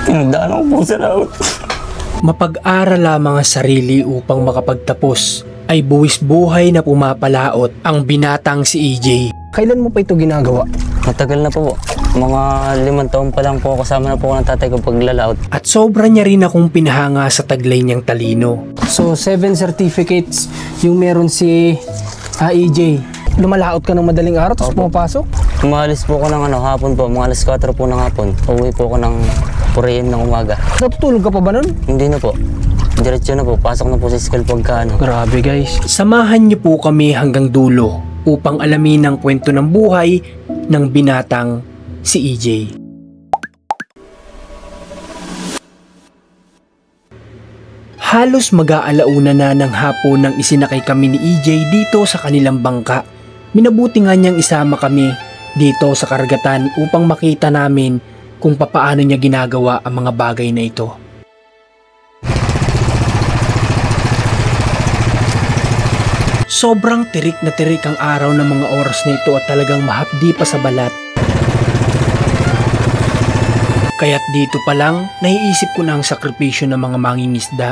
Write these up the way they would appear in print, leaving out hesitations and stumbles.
Pinagdaan ako po sa laot. Mapag-aral lamang ang sarili upang makapagtapos ay buwis buhay na pumapalaot ang binatang si EJ. Kailan mo pa ito ginagawa? Matagal na po. Mga 5 taon pa lang po kasama na po ako ng tatay ko paglalaot. At sobra niya rin akong pinahanga sa taglay niyang talino. So 7 certificates yung meron si EJ. Lumalaot ka ng madaling araw tapos pumapasok? Umalis po ako ng hapon po, mga alas 4 po ng hapon. Uwi po ako ng 4 AM ng umaga. Natutulog ka pa ba nun? Hindi na po. Diretso na po, pasok na po sa school pagka Grabe guys. Samahan niyo po kami hanggang dulo upang alamin ang kwento ng buhay ng binatang si EJ. Halos mag-aalauna na ng hapon nang isinakay kami ni EJ dito sa kanilang bangka. Minabuti nga niyang isama kami dito sa karagatan upang makita namin kung papaano niya ginagawa ang mga bagay na ito. Sobrang tirik na tirik ang araw ng mga oras na ito at talagang mahapdi pa sa balat. Kaya't dito pa lang, naiisip ko na ang sakripisyo ng mga mangingisda.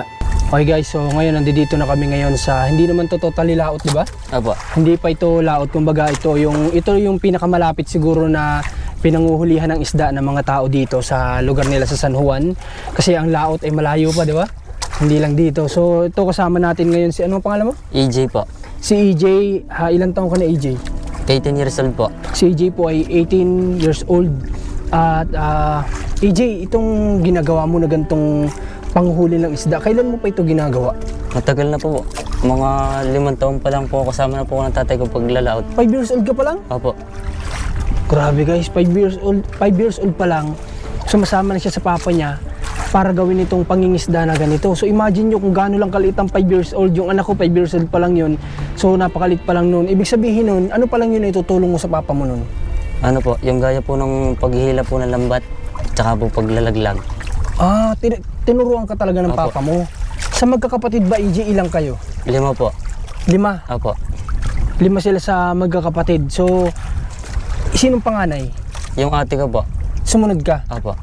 Okay guys, so ngayon nandito na kami ngayon sa, hindi naman to totally laot, di ba? Apo. Hindi pa ito laot, kumbaga ito yung pinakamalapit siguro na pinanguhulihan ng isda ng mga tao dito sa lugar nila sa San Juan. Kasi ang laot ay malayo pa, di ba? Hindi lang dito. So ito kasama natin ngayon si, anong pangalan mo? EJ po. Si EJ, ilang taong ka na EJ? 18 years old po. Si EJ po ay 18 years old. At EJ, itong ginagawa mo na gantong panghuli ng isda, kailan mo pa ito ginagawa? Matagal na po. Mga 5 taon pa lang po kasama na po ako ng tatay ko paglalaot. 5 years old ka pa lang? Opo. Grabe guys, 5 years old pa lang, sumasama na siya sa papa niya para gawin itong pangingisda na ganito. So imagine nyo kung gaano lang kaliit ang 5 years old. Yung anak ko 5 years old pa lang yun. So napakaliit pa lang nun. Ibig sabihin nun, ano pa lang yun na itutulong mo sa papa mo nun? Ano po, yung gaya po ng paghihila po ng lambat, tsaka po paglalaglag. Tinuruan ka talaga ng Opo. papa mo. Sa magkakapatid ba, EJ, ilang kayo? 5 po. 5? Opo. 5 sila sa magkakapatid. So, sinong panganay? Yung ate ko po. Sumunod ka? Opo.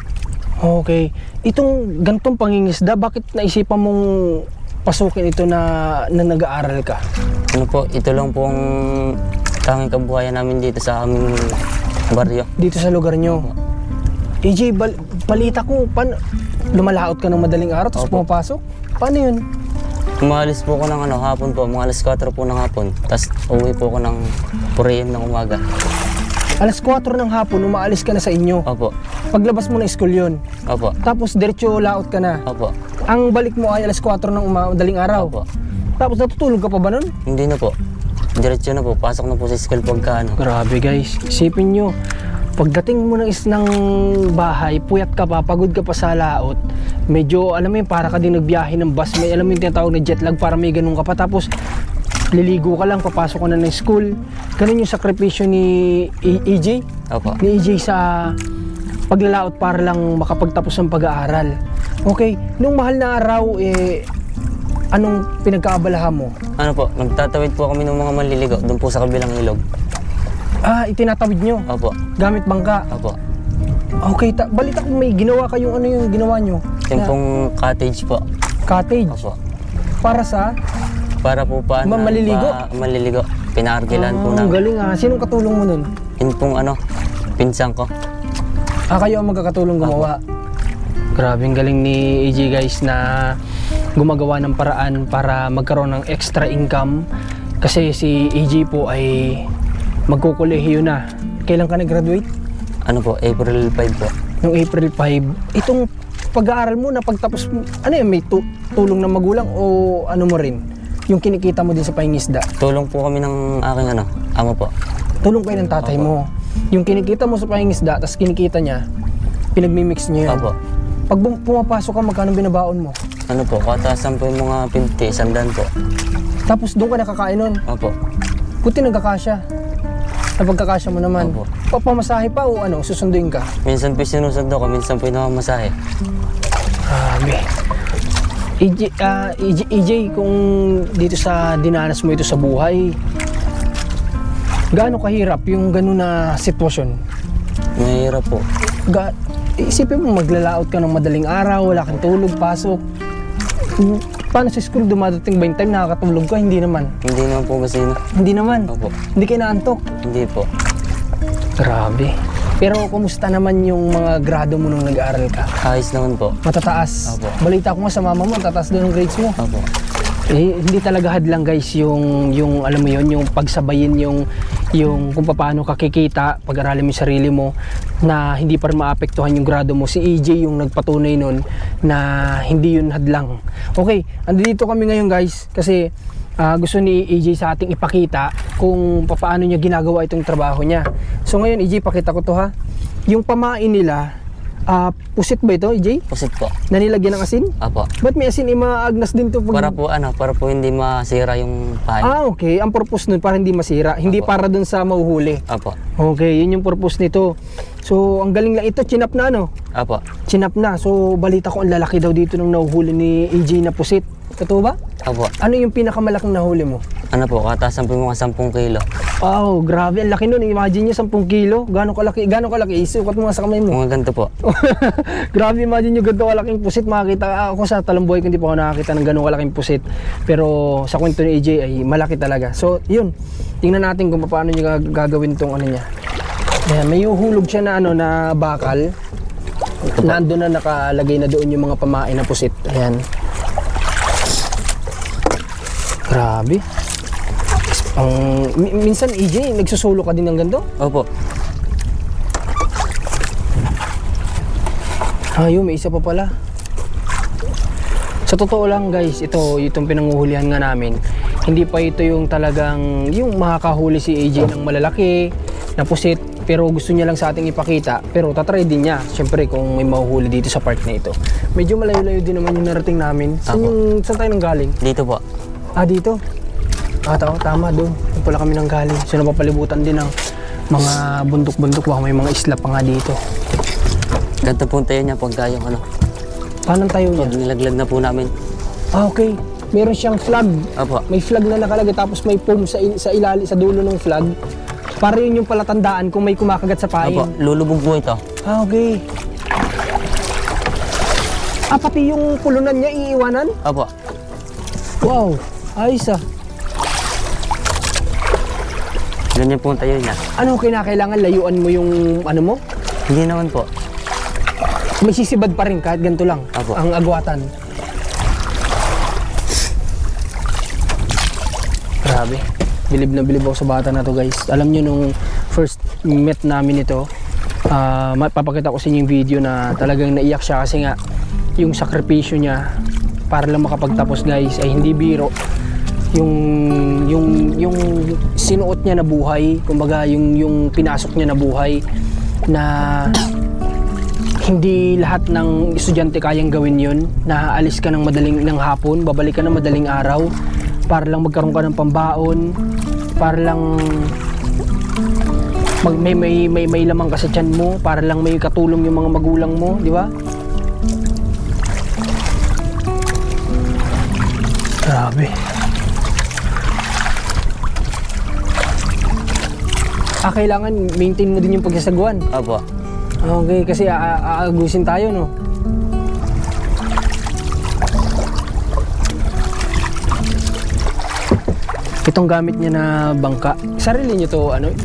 Okay. Itong gantong pangingisda, bakit naisipan mong pasukin ito na nag-aaral ka? Ano po, ito lang po ang tanging kabuhayan namin dito sa aming baryo. Dito sa lugar nyo? EJ, balita ko, lumalaot ka ng madaling araw tapos Opo. pumapasok? Paano yun? Umalis po ako ng hapon po, mga alas 4 po ng hapon. Tapos uwi po ako ng 4 AM ng umaga. Alas 4 ng hapon, umaalis ka na sa inyo. Opo. Paglabas mo ng school yun. Opo. Tapos diretso laot ka na. Opo. Ang balik mo ay alas 4 ng madaling araw. Opo. Tapos natutulog ka pa ba nun? Hindi na po. Diretso na po, pasok na po sa school pagka Grabe guys, isipin nyo, pagdating mo ng bahay, puyat ka pa, pagod ka pa sa laot, medyo alam mo yun, para ka din nagbiyahe ng bus, may alam mo yung tinatawag na jet lag, para may ganun ka pa, tapos liligo ka lang, papasok ka na ng school. Ganun yung sakripisyo ni EJ? Opo. Ni EJ sa paglalaot para lang makapagtapos ng pag-aaral. Okay, nung mahal na araw, anong pinagkaabalahan mo? Ano po, nagtatawid po kami ng mga manliligaw doon po sa kabilang ilog. Itinatawid nyo? Opo. Gamit bangka? Opo. Okay, balita ko may ginawa kayong ano yung ginawa nyo? Yung pong cottage po. Cottage? Opo. Para sa? Para po pa Maliligo? Maliligo. Pinaargilan po Ang namin. galing Sinong katulong mo nun? Yun pong pinsang ko. Kayo ang magkakatulong gumawa? Grabing galing ni EJ guys na gumagawa ng paraan para magkaroon ng extra income. Kasi si EJ po ay magkukolehiyo na. Kailan ka nag-graduate? Ano po, April 5 po. Noong April 5. Itong pag-aaral mo na pagtapos, ano yun, may tulong ng magulang o ano mo rin? Yung kinikita mo din sa pangingisda? Tulong po kami ng aking ama po. Tulong kayo ng tatay mo. Yung kinikita mo sa pangingisda, tapos kinikita niya, pinagmimix niyo yun. Opo. Pag pumapasok ka, magkano binabaon mo? Ano po, katasan po yung mga 50, 100 po. Tapos doon ka nakakain nun? Opo. Buti nagkakasya. Napagkakasya mo naman. Opo. Papamasahe pa o susunduin ka? Minsan po sinusundo ko, minsan po namamasahe. Grabe. EJ, kung dito sa dinanas mo ito sa buhay, gaano kahirap yung gano'n na sitwasyon? Mahirap po. Isipin mo, maglalaot ka ng madaling araw, wala kang tulog, pasok. Paano sa school dumadating ba yung time nakakatulog ka? Hindi naman. Hindi naman po kasi na. Hindi naman. Opo. Hindi kayo naantok. Hindi po. Grabe. Pero kumusta naman yung mga grado mo nung nag-aaral ka? Ayos naman po. Matataas. Opo. Balita ko nga sa mama mo, tataas doon ang grades mo. Opo. Hindi talaga hadlang guys yung alam mo yon, yung pagsabayin yung kung paano ka kikita, pag-aralin mo yung sarili mo na hindi pa rin maapektuhan yung grado mo. Si EJ yung nagpatunay nun na hindi yun hadlang. Okay, andito kami ngayon guys kasi gusto ni EJ sa ating ipakita kung paano niya ginagawa itong trabaho niya. So ngayon EJ, pakita ko to ha. Yung pamain nila, pusit ba ito EJ? Pusit po. Na nilagyan ng asin? Opo. Ba't may asin? Maagnas din to pag... Para po hindi masira yung pahay. Okay. Ang purpose nun para hindi masira. Hindi para dun sa mahuhuli. Opo. Okay, yun yung purpose nito. So, ang galing lang ito. Chinap na, no? Opo. Chinap na. So, balita ko ang lalaki daw dito nung nahuhuli ni EJ na pusit. Totoo ba? Opo. Ano yung pinakamalaking nahuli mo? Ano po, katasan po yung mga 10 kilo. Wow, grabe. Ang laki nun. Imagine nyo, 10 kilo. Gano'ng kalaki? Isukat mo nga sa kamay mo. Mga ganito po. Grabe, imagine nyo ganito kalaking pusit. Makakita ako sa Talamboy, hindi pa ako nakakita ng gano'ng kalaking pusit. Pero sa kwento ni EJ ay malaki talaga. So, yun. Tingnan natin kung paano nyo gagawin tong ano niya. Ayan, may uhulog siya na, na bakal. Nandun na nakalagay na doon yung mga pamain na pusit. Ayan. Grabe. Minsan EJ, nagsusulo ka din ng ganito? Opo. Ayun, may isa pa pala. Sa totoo lang guys, itong pinanguhulihan nga namin, hindi pa ito yung talagang, yung makakahuli si AJ ng malalaki, na pusit, pero gusto niya lang sa ating ipakita, pero tatry din niya, syempre kung may mahuhuli dito sa part na ito. Medyo malayo-layo din naman yung narating namin. Saan tayo nang galing? Dito po. Dito. Tama doon. Doon pala kami nang galing. So napapalibutan din ng mga bundok-bundok. Baka may mga isla pa nga dito. Ganito po tayo niya pagka yung ano. Paano tayo niya? Pag nilaglag na po namin. Okay. Meron siyang flag. Opo. May flag na nakalagay tapos may foam sa ilalim, sa dulo ng flag. Para yun yung palatandaan kung may kumakagat sa pain. Opo. Lulubog po ito. Okay. Pati yung pulunan niya iiwanan? Opo. Wow. Ayos ah. Ganyan po tayo niya. Ano kinakailangan? Layuan mo yung ano mo? Hindi naman po. May sisibad pa rin kahit ganito lang. Apo. Ang agwatan. Grabe. Bilib na bilib ako sa bata na to guys. Alam nyo nung first met namin ito, papakita ko sa inyo yung video na talagang naiyak siya kasi nga yung sakripisyo niya para lang makapagtapos guys ay hindi biro. Yung sinuot niya na buhay, kumbaga yung pinasok niya na buhay na hindi lahat ng estudyante kayang gawin yun, na aalis ka ng hapon, babalik ka ng madaling araw para lang magkaroon ka ng pambaon, para lang may lamang ka sa tiyan mo, para lang may katulong yung mga magulang mo, di ba? Grabe. Kailangan maintain mo din yung pagsasagwan. Opo. Okay, kasi aagusin tayo, no? Itong gamit niya na bangka, sarili niyo to,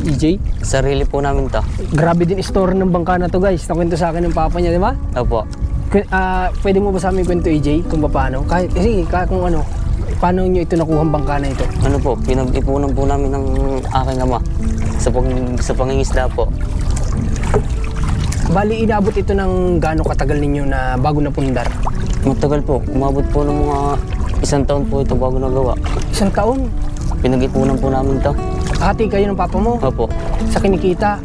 EJ? Sarili po namin to. Grabe din store ng bangka na to, guys. Nakwento sa akin ng papa niya, di ba? Opo. Pwede mo ba sa amin kwento, EJ, kung paano? Kasi kung ano, paano niyo ito nakuhang bangka na ito? Ano po, pinag-ipunan po namin ng aking ama sa pangingisda po. Bali, inabot ito ng gaano katagal ninyo na bago na pundar? Matagal po, umabot po ng mga 1 taon po ito bago nagawa. 1 taon? Pinag-ipunan po namin to. Hati kayo ng papa mo? Opo. Sa kinikita.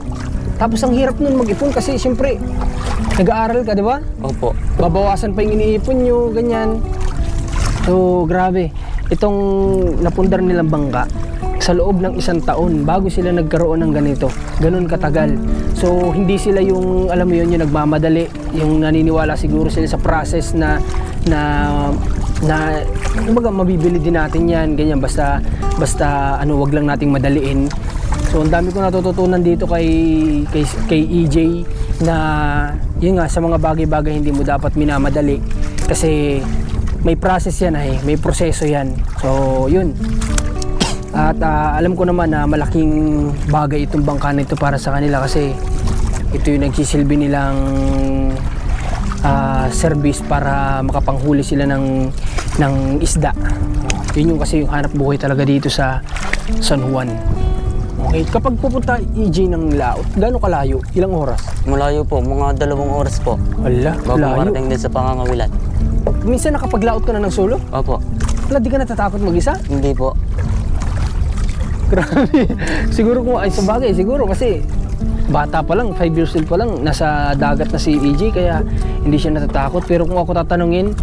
Tapos ang hirap nun mag-ipon kasi siyempre, nag-aaral ka, di ba? Opo. Babawasan pa yung iniipon nyo, ganyan. So, grabe. Itong napundar nilang bangka, sa loob ng 1 taon, bago sila nagkaroon ng ganito. Ganun katagal. So, hindi sila yung, alam mo yun, yung nagmamadali. Yung naniniwala siguro sila sa process na kumbaga mabibili din natin yan, ganyan, basta wag lang nating madaliin. So ang dami ko natututunan dito kay EJ na yun nga, sa mga bagay-bagay hindi mo dapat minamadali kasi may process yan may proseso yan. So yun. At alam ko naman na malaking bagay itong bangka nito para sa kanila kasi ito yung nagsisilbi nilang service para makapanghuli sila ng isda. Yun yung kasi yung hanap buhay talaga dito sa San Juan. Okay, kapag pupunta EJ ng laot, gaano kalayo? Ilang oras? Malayo po, mga 2 oras po. Ala, Bago layo. marating din sa pangangawilan. Minsan nakapaglaot ka na ng solo? Opo. Wala, di ka natatakot mag-isa? Hindi po. Grabe. Siguro kung ay sa bagay, siguro kasi bata pa lang, 5 years old pa lang, nasa dagat na si EJ kaya hindi siya natatakot. Pero kung ako tatanungin,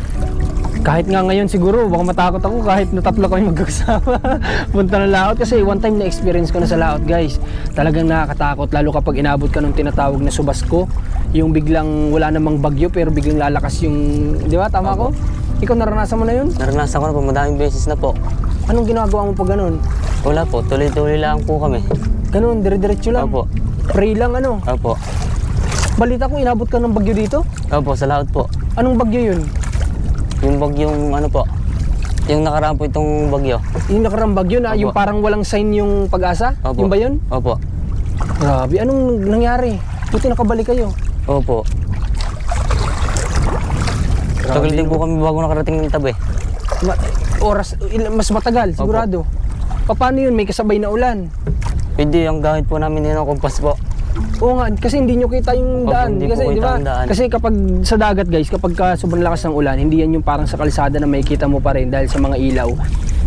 kahit nga ngayon siguro, baka matakot ako kahit na 3 kami magkasama. Punta ng laot kasi one time na experience ko na sa laot guys. Talagang nakakatakot lalo kapag inabot ka ng tinatawag na subasko. Yung biglang wala namang bagyo pero biglang lalakas yung, di ba? Tama ko? Ikaw naranasan mo na yun? Naranasan ko na po, madaming beses na po. Anong ginagawa mo pag ganun? Wala po, tuloy-tuloy lang po kami. Ganun, dire-diretso lang? Opo. Pray lang ano? Opo. Balita ko inabot ka ng bagyo dito? Opo, sa laot po. Anong bagyo yun? Yung bagyong ano po, yung nakaraan po itong bagyo. Yung nakarang bagyo na Opo. yung parang walang sign yung Pag-asa? Opo. Yung ba yun? Opo. Grabe, anong nangyari? Buti nakabalik kayo. Opo. Tagal din po kami bago nakarating ng tabi. Mas matagal, sigurado. Paano yun? May kasabay na ulan. Pwede yung gamit po namin yun ng kumpas po. Oo nga, kasi hindi nyo kita yung Opo, daan. hindi Kasi, po di kita ba? ang daan. Kasi kapag sa dagat guys, kapag sobrang lakas ng ulan, hindi yan yung parang sa kalsada na makikita mo pa rin dahil sa mga ilaw.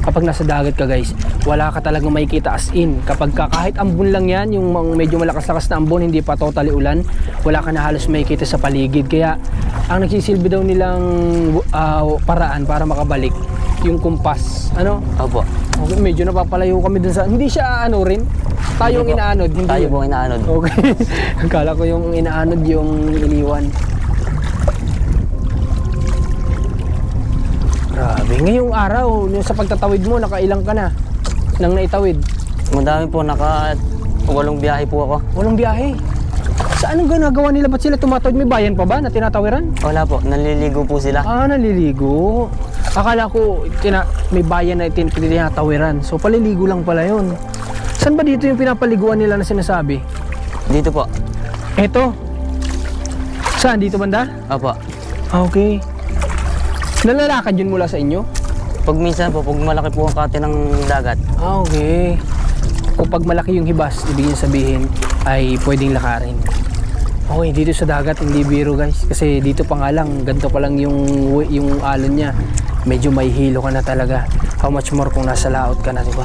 Kapag nasa dagat ka guys, wala ka talagang makikita as in. Kapag kahit ambon lang yan, yung medyo malakas-lakas na ambon, hindi pa totally ulan, wala ka na halos makikita sa paligid. Kaya ang nagsisilbi daw nilang paraan para makabalik, yung kumpas. Ano? Opo. Okay, medyo napapalayo kami dun sa... Hindi siya ano rin? Tayo yung Hindi po. inaanod? Hindi Tayo yun? po ang inaanod. Okay. Akala ko yung inaanod yung iniwan. Grabe. Ngayong araw, yung sa pagtatawid mo, nakailang ka na nang naitawid? Madami po, 8 biyahe po ako. Walang biyahe. Saan ang ginagawa nila? Ba't sila tumatawid? May bayan pa ba na tinatawiran? Wala po, naliligo po sila. Naliligo. Akala ko may bayan na tinatawiran. So paliligo lang pala yun. Saan ba dito yung pinapaliguan nila na sinasabi? Dito po. Eto. Saan? Dito banda? Opo. Okay. Nalalakad yun mula sa inyo? Pag minsan po, pag malaki po ang kate ng dagat. Okay. Kung pag malaki yung hibas, ibig sabihin ay pwedeng lakarin. Okay, dito sa dagat hindi biro guys. Kasi dito pa nga lang, ganito pa lang yung alon niya. Medyo may hilo ka na talaga. How much more kung nasa laot ka na, diba?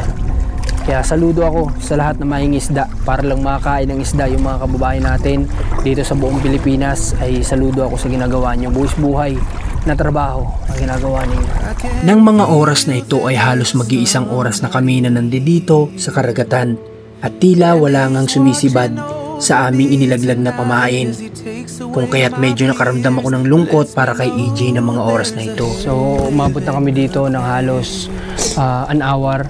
Kaya saludo ako sa lahat na maing isda para lang makakain ng isda yung mga kababayan natin dito sa buong Pilipinas. Ay saludo ako sa ginagawa nyo. Buwis buhay na trabaho ang ginagawa ninyo. Nang mga oras na ito ay halos mag-iisang oras na kami na nandito sa karagatan at tila wala ngang sumisibad sa aming inilaglag na pamain. Kung kaya't medyo nakaramdam ako ng lungkot para kay EJ ng mga oras na ito. So umabot na kami dito ng halos an hour.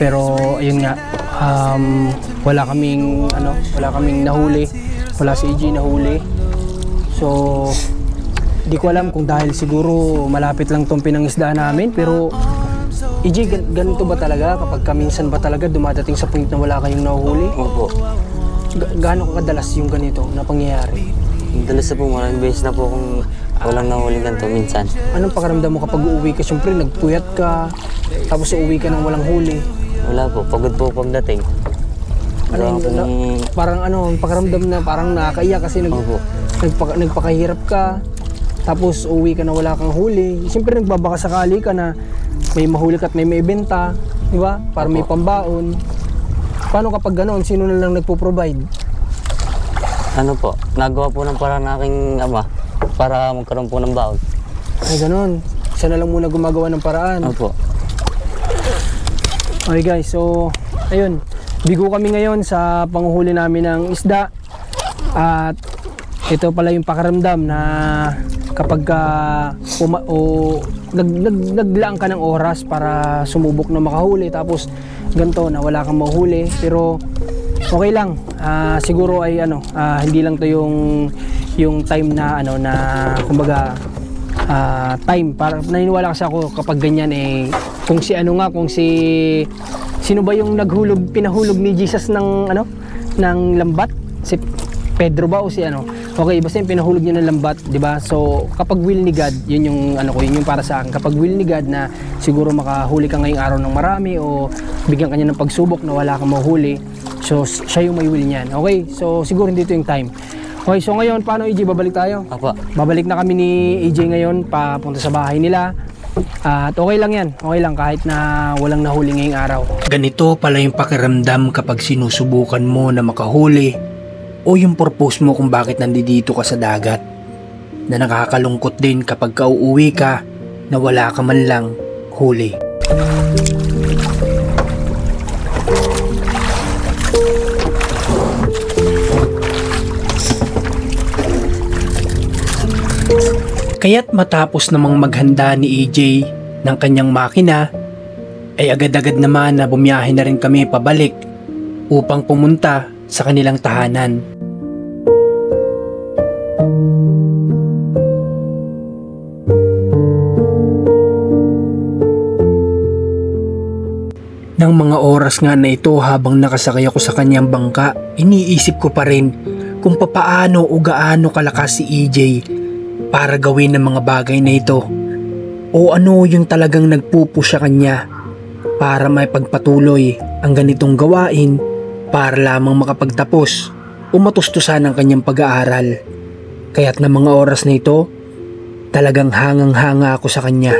Pero ayun nga, wala kaming nahuli. Wala si EJ nahuli. So di ko alam kung dahil siguro malapit lang tong pinangisdaan namin, pero EJ, ganito ba talaga kapag minsan ba talaga dumadating sa point na wala kayong nahuhuli? Opo. Gaano kadalas yung ganito na pangyayari? Dalas na po, maraming beses na po kung walang nahuli ganito minsan. Anong pakiramdam mo kapag uuwi ka? Siyempre nagpuyat ka, tapos uuwi ka ng walang huli. Wala po, pagod po pagdating. Parang pakiramdam na parang nakakaiyak kasi nagpakahirap ka, tapos uuwi ka na wala kang huli. Siyempre nagbabaka sakali ka na may mahuli ka at may maibenta, di ba? Para may pambaon. Paano kapag ganoon? Sino na lang nagpo-provide? Ano po, nagawa po ng parang aking ama para magkaroon po ng baon. Ay ganoon. Siya na lang muna gumagawa ng paraan. Opo. Okay guys, so ayun. Bigo kami ngayon sa panguhuli namin ng isda. At ito pala yung pakiramdam na kapag naglaan ka ng oras para sumubok na makahuli, tapos ganito na wala kang mahuli, pero okay lang. Siguro ay hindi lang to yung yung time na ano na kumbaga time para naniniwala kasi ako kapag ganyan kung si ano nga kung si sino ba yung pinahulog ni Jesus ng ano ng lambat, si Pedro ba o si ano, okay, basta yung pinahulog niya ng lambat, di ba? So kapag will ni God, yun yung ano ko, yun yung para sa akin, kapag will ni God na siguro makahuli ka ngayong araw ng marami o bigyan ka niya ng pagsubok na wala kang mahuhuli, so siya yung may will niyan. Okay, so siguro dito yung time. Okay, so ngayon paano, EJ, babalik tayo? Apa. Babalik na kami ni EJ ngayon papunta sa bahay nila. At okay lang yan, okay lang kahit na walang nahuli ngayong araw. Ganito pala yung pakiramdam kapag sinusubukan mo na makahuli o yung purpose mo kung bakit nandito ka sa dagat. Na nakakalungkot din kapag kauuwi ka na wala ka man lang huli. Kaya't matapos namang maghanda ni EJ ng kanyang makina, ay agad-agad naman na bumiyahe na rin kami pabalik upang pumunta sa kanilang tahanan. Nang mga oras nga na ito habang nakasakay ako sa kanyang bangka, iniisip ko pa rin kung papaano o gaano kalakas si EJ para gawin ang mga bagay na ito o ano yung talagang nagpupush sa kanya para may pagpatuloy ang ganitong gawain para lamang makapagtapos o matustusan ang kanyang pag-aaral. Kaya't na mga oras na ito, talagang hangang-hanga ako sa kanya.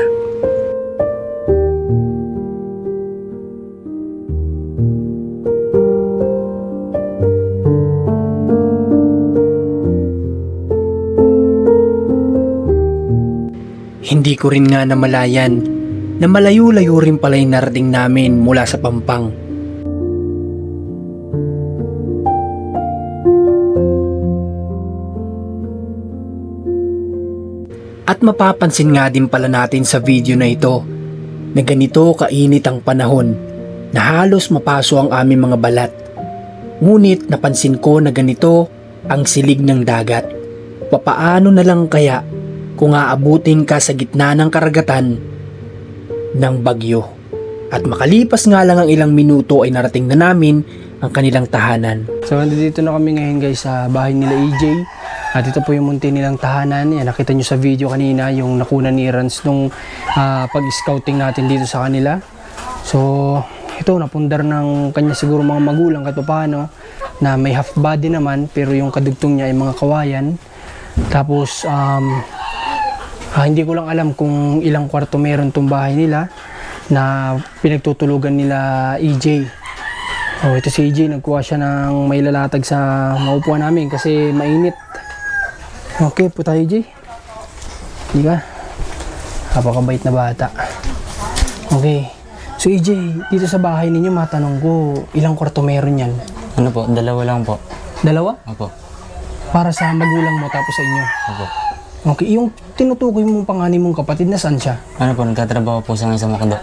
Hindi ko rin nga namalayan na malayo-layo rin pala yung narating namin mula sa Pampang. At mapapansin nga din pala natin sa video na ito na ganito kainit ang panahon na halos mapaso ang aming mga balat. Ngunit napansin ko na ganito ang silig ng dagat. Papaano na lang kaya kung aabutin ka sa gitna ng karagatan ng bagyo? At makalipas nga lang ang ilang minuto ay narating na namin ang kanilang tahanan. So nandito na kami ngayon guys sa bahay nila EJ. At ito po yung munti nilang tahanan. Yan, nakita nyo sa video kanina yung nakuna ni Rans nung pag-scouting natin dito sa kanila. So ito, napundar ng kanya siguro mga magulang kahit paano na may half body naman pero yung kadugtong niya ay mga kawayan. Tapos hindi ko lang alam kung ilang kwarto meron tong bahay nila na pinagtutulugan nila EJ. Oh, ito si EJ, nagkuha siya ng may lalatag sa maupuan namin kasi mainit. Okay po tayo, EJ. Hindi ka? Napakabait na bata. Okay. So EJ, dito sa bahay ninyo matanong ko, ilang kwarto meron yan? Ano po, dalawa lang po. Dalawa? Opo. Para sa magulang mo tapos sa inyo? Opo. Okay, yung tinutukoy mong panganay mong kapatid, nasaan siya? Ano po, nagtatrabaho po sa ngayon sa Macdo.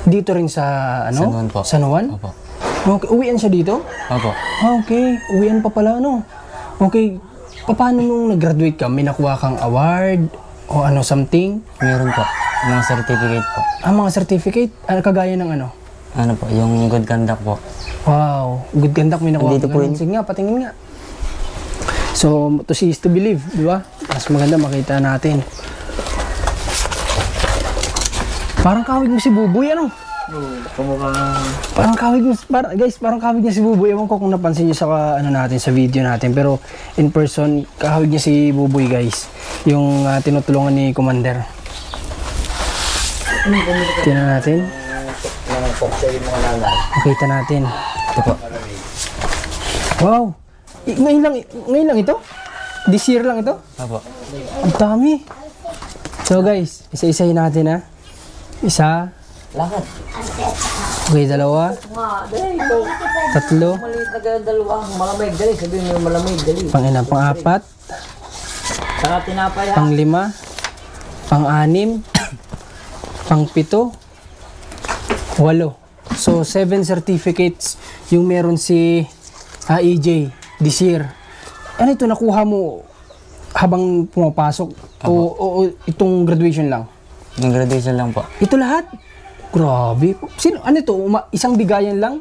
Dito rin sa ano? San Juan po. San Juan? Opo. Okay, uwian siya dito? Opo. Okay, uwian pa pala ano? Okay, paano nung nag-graduate ka? May nakuha kang award o ano something? Meron po, mga certificate po. Mga certificate? Kagaya ng ano? Ano po, yung good conduct po. Wow, good conduct may nakuha. Dito po yun. Sige nga, patingin nga. So, to see is to believe, di ba? Mas maganda makita natin. Parang kawig mo si Buboy, ano? Parang kawig mo, guys, parang kawig niya si Buboy. Ewan ko kung napansin niyo sa ano natin, sa video natin. Pero in person, kawig niya si Buboy, guys. Yung tinutulungan ni Commander. Tingnan natin. Makita natin. Ito po. Wow! Ngayon lang ito? This year lang ito? Opo. Ang dami. So guys, isa-isahin natin ha. Isa. Lakad. Okay, dalawa. Tatlo. Maliit na kaya dalawa, malamig dali, sabihin mo malamig dali. Pang-ina, pang-apat. Saka tinapay ha. Pang-5. Pang-6. Pang-7. 8. So 7 certificates yung meron si EJ this year. Ano ito, nakuha mo habang pumapasok o itong graduation lang? Yung graduation lang po. Ito lahat? Grabe. Sino, ano ito? Isang bigayan lang?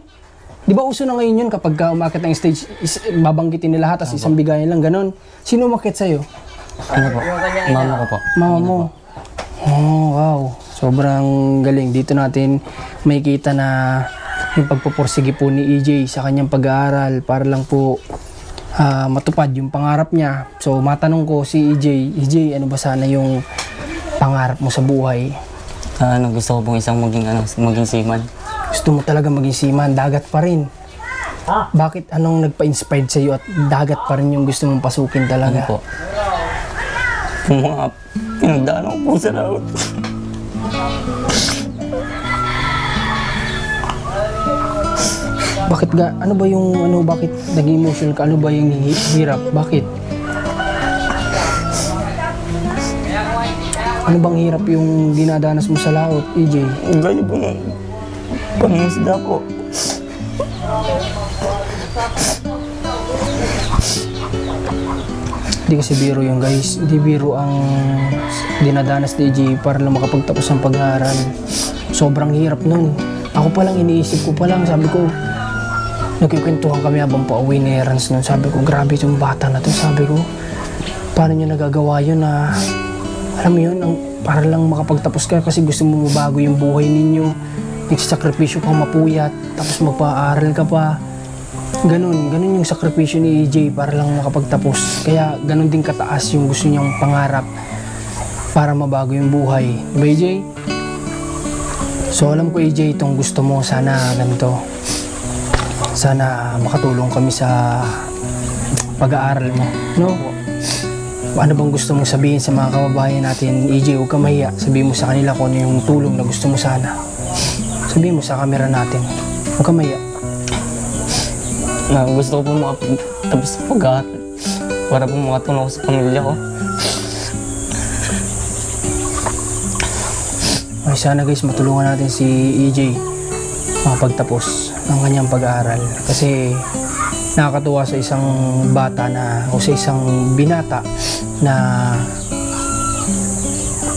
Di ba uso na ngayon yun kapag umakit ng stage, babanggitin nila lahat, tapos isang bigayan lang, ganun. Sino umakit sa'yo? Ano po? Mama ko po. Mama mo? Oh, wow. Sobrang galing. Dito natin makikita na yung pagpupursige po ni EJ sa kanyang pag-aaral para lang po matupad yung pangarap niya. So, matanong ko si EJ, ano ba sana yung pangarap mo sa buhay? Gusto ko pong isang maging seaman. Gusto mo talaga maging seaman, dagat pa rin. Bakit anong nagpa-inspired sa iyo at dagat pa rin yung gusto mong pasukin talaga? Ano po? Yung mga pinagdaanan ko po sa laut. Bakit ano ba yung bakit naging emotional ka? Ano ba yung hirap? Bakit? Ano bang hirap yung dinadanas mo sa laot, EJ? Ganyan po ng pangingisda po. Hindi kasi biro yung guys. Hindi biro ang dinadanas ni EJ para lang makapagtapos ng pag-aaral. Sobrang hirap nun. Ako pa lang iniisip ko pa lang, sabi ko, nagkikwentuhan kami habang pauwi ni Erans nun. Sabi ko, grabe yung bata na to. Sabi ko, paano niya nagagawa yun na, alam mo yun, para lang makapagtapos ka kasi gusto mo mabago yung buhay ninyo. Nagsasakripisyo kang mapuyat, tapos magpa-aaral ka pa. Ganun yung sakripisyo ni EJ para lang makapagtapos. Kaya ganun din kataas yung gusto niyang pangarap para mabago yung buhay. Diba EJ? So alam ko EJ, itong gusto mo, sana ganito. Sana makatulong kami sa pag-aaral mo. No? Ano bang gusto mong sabihin sa mga kababayan natin? EJ, huwag ka mahiya. Sabihin mo sa kanila kung ano yung tulong na gusto mo sana. Sabihin mo sa camera natin. Huwag ka mahiya. Gusto ko po makapagtapos sa pag-aaral para po makatulong ako sa pamilya ko. Ay, sana guys, matulungan natin si EJ makapagtapos ng kanyang pag-aaral. Kasi nakakatuwa sa isang bata na o sa isang binata na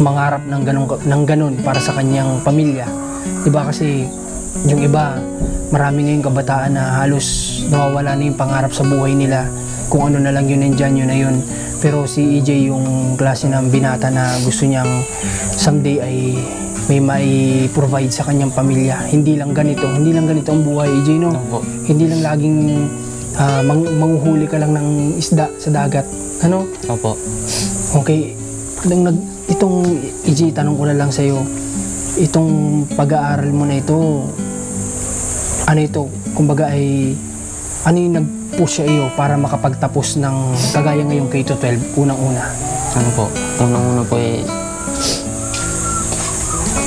mangarap ng ganun para sa kanyang pamilya. Diba kasi yung iba, marami ngayong kabataan na halos nawawala na yung pangarap sa buhay nila. Kung ano na lang yun, nandyan yun na yun. Pero si EJ yung klase ng binata na gusto niyang someday ay may provide sa kanyang pamilya. Hindi lang ganito ang buhay, EJ, no? Opo. Hindi lang laging manghuhuli ka lang ng isda sa dagat. Ano? Opo. Okay. Itong EJ, tanong ko na lang sa'yo. Itong pag-aaral mo na ito, ano ito? Kumbaga ay, ano yung nag-push sa iyo para makapagtapos ng kagaya ngayong K-12, unang-una? Ano po? Unang-una po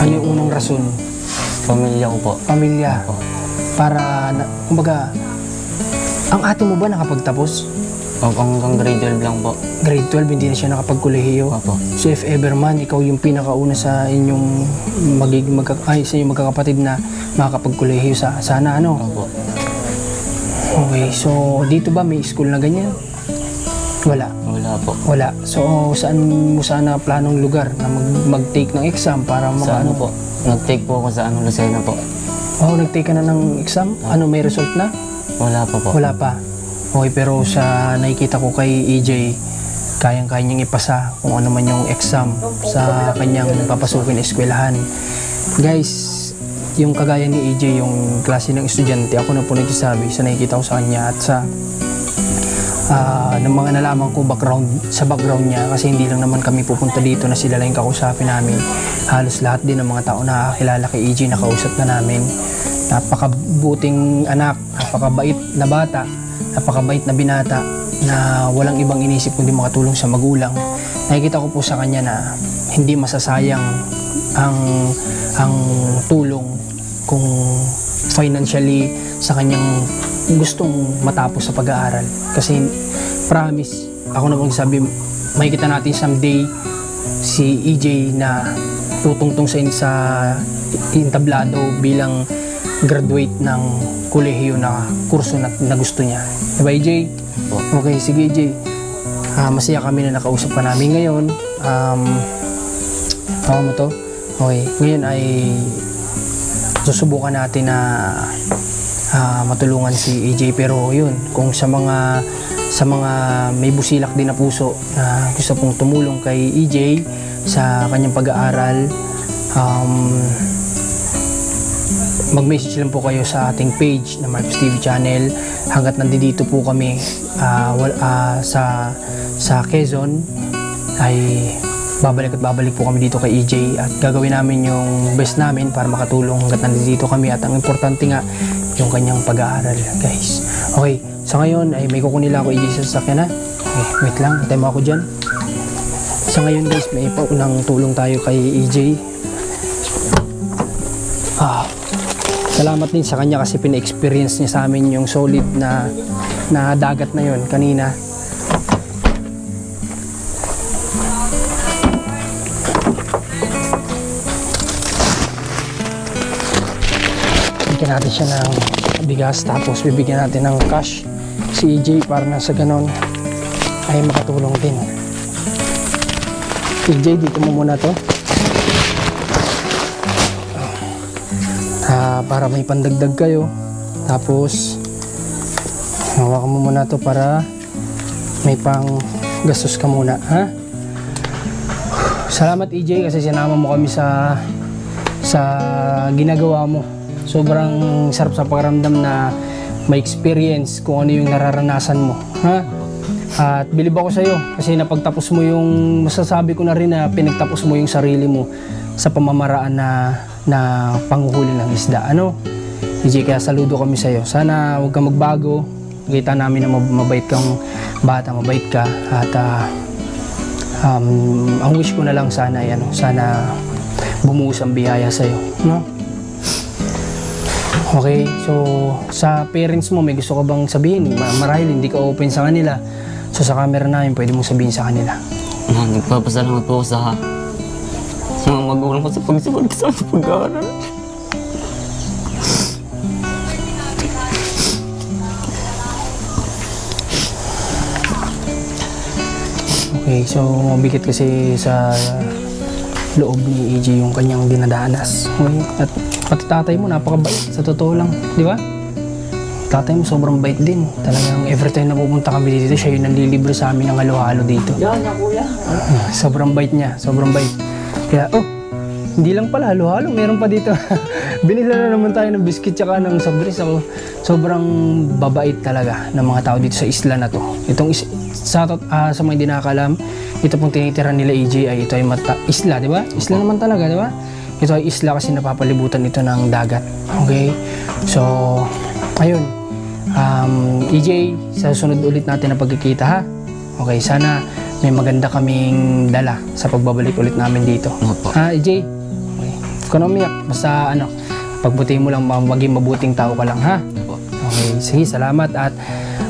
Ano yung unang rason? pamilya ko po. Pamilya. Opo. Para, kumbaga, ang ate mo ba nakapagtapos? Hanggang grade 12 lang po. Grade 12, hindi na siya nakapagkolehiyo. Opo. So if ever man, ikaw yung pinakauna sa inyong sa inyong magkakapatid na makakapagkolehiyo sana, ano? Opo. Okay, so dito ba may school na ganyan? Wala. Wala po. Wala. So saan mo sana planong lugar na mag-take ng exam para Sa ano po? Nag-take po ako sa Lucena po. Oh, nag-take ka na ng exam? Ano, may result na? Wala pa po. Wala pa. Okay, pero sa nakikita ko kay EJ, kayang-kaya niyang ipasa kung ano man yung exam sa kanyang papasukin na eskwelahan. Guys, yung kagaya ni EJ, yung klase ng estudyante, ako na po nagsasabi sa nakikita ko sa kanya at sa ng mga nalaman ko sa background niya, kasi hindi lang naman kami pupunta dito na sila lang yung kausapin namin. Halos lahat din ng mga tao na nakakilala kay EJ nakausap na namin. Napakabuting anak, napakabait na bata, napakabait na binata na walang ibang inisip kundi makatulong sa magulang. Nakikita ko po sa kanya na hindi masasayang ang tulong kung financially sa kanyang gustong matapos sa pag-aaral. Kasi promise, ako na pong sabi, makikita natin someday si EJ na tutungtong sa entablado bilang graduate ng kolehiyo na kurso na gusto niya. Diba EJ? Po. Okay, sige EJ. masaya kami na nakausap ka namin ngayon. Tawa mo to? Okay, ngayon ay susubukan natin na matulungan si AJ, pero yun, kung sa mga may busilak din na puso na gusto pong tumulong kay AJ sa kanyang pag-aaral, mag-message lang po kayo sa ating page na Marcos TV channel. Hanggat nandito po kami sa Quezon, ay babalik po kami dito kay EJ at gagawin namin yung best namin para makatulong hanggat nandito kami, at ang importante nga yung kanyang pag-aaral, guys. Okay, sa ngayon ay may kukunin lang ako EJ sa sasakyan, ha. Okay, wait lang, hintay mo ako dyan. Sa ngayon, guys, may paunang tulong tayo kay EJ. Salamat din sa kanya kasi pina-experience niya sa amin yung solid na dagat na yon kanina. Bigyan natin siya ng bigas, tapos bibigyan natin ng cash si EJ para na sa ganon ay makatulong din. EJ, dito mo muna to. Para may pandagdag kayo, tapos hawakan mo muna to para may pang gastos ka muna, ha? Salamat EJ kasi sinama mo kami sa ginagawa mo. Sobrang sarap sa pakiramdam na may experience kung ano yung nararanasan mo, ha? At bilib ako sa iyo kasi napagtapos mo yung, masasabi ko na rin na pinagtapos mo yung sarili mo sa pamamaraan na panghuhuli ng isda. Ano? EJ, kaya saludo kami sa iyo. Sana huwag kang magbago. Kita namin na mabait kang bata, mabait ka. At ang wish ko na lang sana ay sana bumuhos ang biyaya sa iyo, no? Okay, so sa parents mo may gusto ka bang sabihin? Marahil hindi ka open sa kanila. So sa camera namin pwede mong sabihin sa kanila. Nagpapasalamat po sa mga magulang ko sa pagsipag sa pag-aaral. Okay, so mabigat kasi sa loob ni EJ yung kanyang dinadanas. Okay? At pati tatay mo napakabait, sa totoo lang, di ba? Tatay mo sobrang bait din. Talagang every time na pupunta kami dito, siya yung nanlilibre sa amin ng halo-halo dito. Yan na kuya. Sobrang bait niya, sobrang bait. Kaya, hindi lang pala halo-halo, meron pa dito. Binila na naman tayo ng biscuit tsaka ng soft drinks. Ako, sobrang babait talaga ng mga tao dito sa isla na to. Itong sa mga hindi nakakalam, ito pong tinitira nila EJ ay ito ay isla, di ba? Isla naman talaga, di ba? Ito ay isla kasi napapalibutan ito ng dagat. Okay? So, ayun. EJ, sa sunod ulit natin na pagkikita, ha? Okay, sana may maganda kaming dala sa pagbabalik ulit namin dito. Ha, EJ? Okay. Huwag ka na umiyak. Basta pagbutihin mo lang, maging mabuting tao ka lang, ha? Okay, sige, salamat. At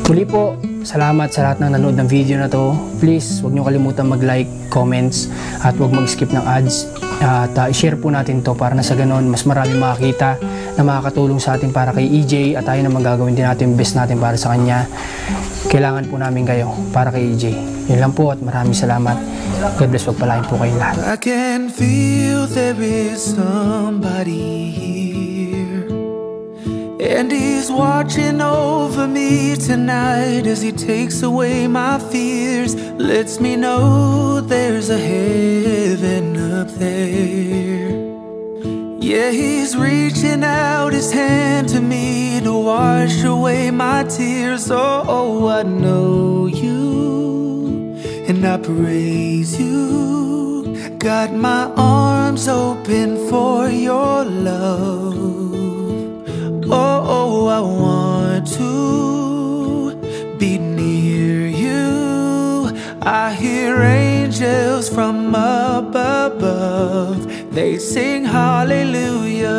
muli po, salamat sa lahat ng nanood ng video na to. Please, huwag niyo kalimutan mag-like, comments, at huwag mag-skip ng ads. At i-share po natin to para na sa ganon, mas marami makakita na makakatulong sa atin para kay EJ, at tayo naman gagawin din natin yung best natin para sa kanya. Kailangan po namin kayo para kay EJ. Yun lang po at maraming salamat. God bless, pagpalain po kayong lahat. I can feel there is somebody here, and he's watching over me tonight as he takes away my fears, lets me know there's a heaven up there. Yeah, he's reaching out his hand to me to wash away my tears. Oh, I know you and I praise you. Got my arms open for your love. Oh, I want to be near you. I hear angels from up above. They sing hallelujah.